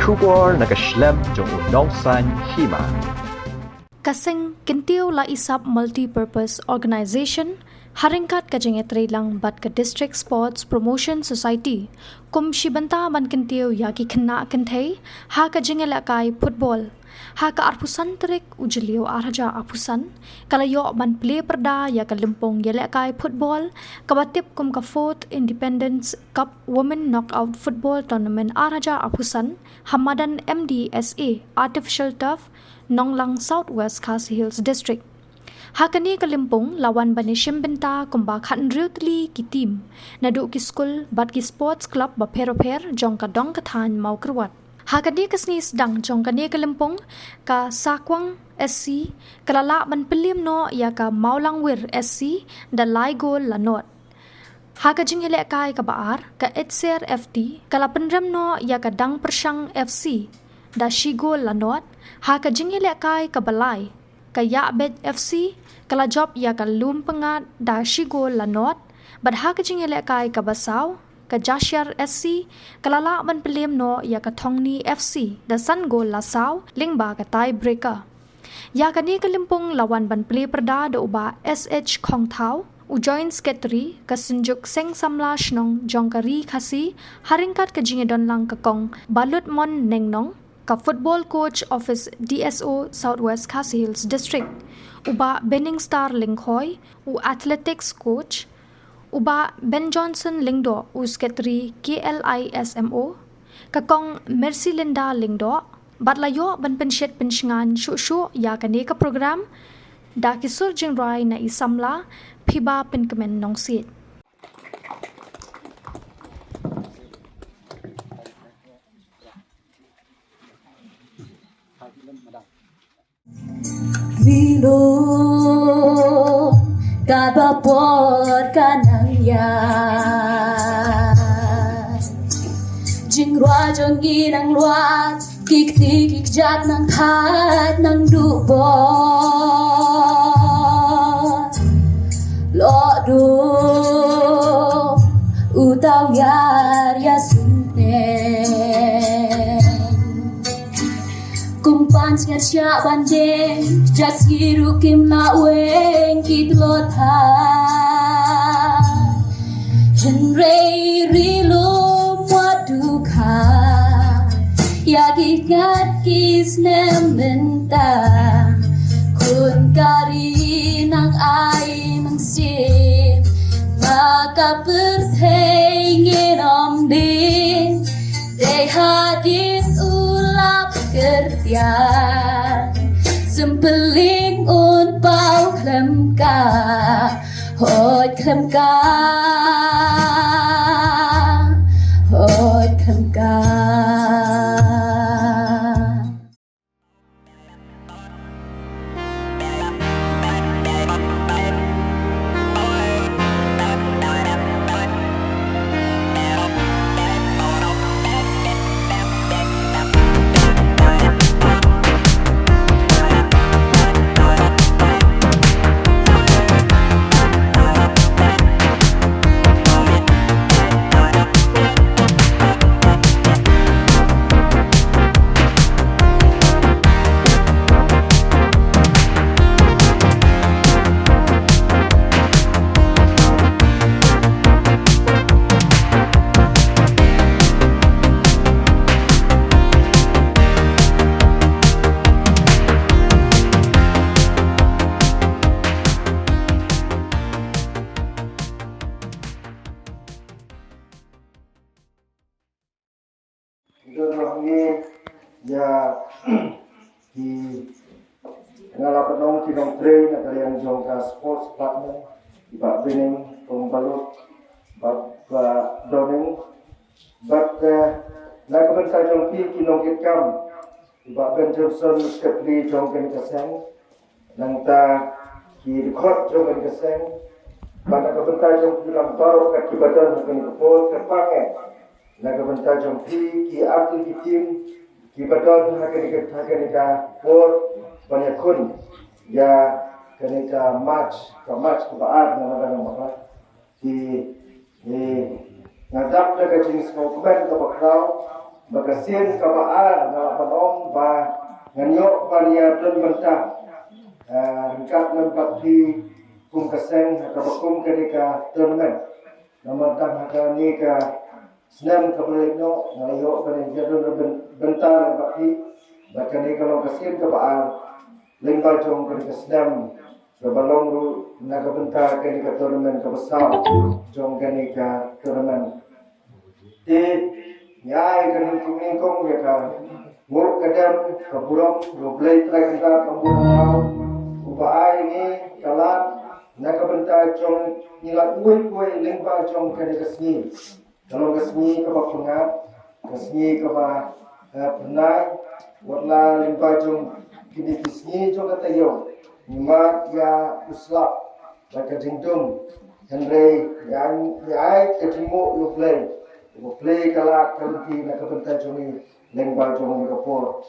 Shubor nakaslem jong unongsan hima. Kasing kintiw la isap multi-purpose organization haringkat kajengetre lang bat ka District Sports Promotion Society kum shibanta man kintiw yaki kena kentay ha kajengela kai football ha ka arpusan trik ujliw arja apusan kalayo man play perda ya ka limpong yele kai football kabatip kum ka 4th Independence Cup Women Knockout Football Tournament arja apusan Hamadan MDSA Artificial Turf Nonglang Southwest Khasi Hills District. Hakani kalimpong lawan bani shimbenta kumba khan riutli ki team nadu ki school bat ki sports club ba per jong ka dong kathan mau kerwat. Hakani kasni sedang jong kani kalimpong ka Sakwang SC kalala ban pelim no ya ka Maulangwir SC da Laigol Lanot. Haka jingle kai ka baar ka Etser FT kala penram no ya ka Dang Persang FC da Shigol Lanot. Haka jingle kai ka Balai ka Yabed FC kala job ya ka Lumpengat da Shigol Lanot bad haka jingle kai ka Basaw ka Jashyar SC kalala man pelim no ya ka Thongni FC da Sangol Lasaw lingba ka tie breaker ya ka ni kalimpong lawan ban play perda da uba SH Khongthau Ujoin Sketri ka Sinjuk Seng Samla Shnong Jongkari Khasi haringkat ka jingedon lang ka kong Balut Mon Nengnong ka football coach office DSO Southwest Khasi Hills District uba Benning Star Linghoy u athletics coach uba Ben Johnson Lingdo u sketri KLISMO ka kong Mercy Linda Lingdo batlayo ban penshet pensngan shu ya kane ka program da kisur jingrai na isamla phiba penkemen nongsit Lilo kabapot kanang ya Jingrua jongi nang luat kikti kikjat nang hat nang dubot Lo do utaw yar ya Kumpans nga siya bandeng Jas girukim na weng kitlota Henry rilum waduka Yagikat kis nementa Kun kari nang ay mangsin Maka pertengin om din Day hadis ulap kerja Sempeling un pau klemka Hoi klemka Hoi klemka ya di ngalapan nong tinong train na kalian jongka sports partner iba bening pembalut ba doning but nakaban sa jongki kinong kitkam iba Ben Johnson skepli jongkan kaseng nang ta ki record jongkan kaseng pada kabentar jongki lamparo kat kibadan kan kepol kepangen nakaban jongki ki arti ki tim Kibadan hakanika por banyak kun ya kanika match kebaan na naga mga di ngadap na kajing smokeman ka bakraw bakasin kabaan na panong ba nganyo palia dan bentang ringkat lempat di kum kaseng kabakum kenika tournament nomor tang hakani ka senam kabelino ngayo pada jadon bentar lempat di bakani kalau kasin kabaan lembal jong kenika senam kabalong ru naga bentar kenika tournament kabasau jong kenika tournament di nyai kan kumingkong ya kan nguruk kadam kaburong roblay try kita pembunuh ubaai ini kalat nak bentar jong nilat kuih lembal jong kena kesni kalau kesni keba pengat kesni keba penai wala lembal jong kini kesni jong kata yo nimat ya uslap laka jingdum Henry yang nyai ketimu roblay play kalat kalti nak bentar jong lembal jong kapur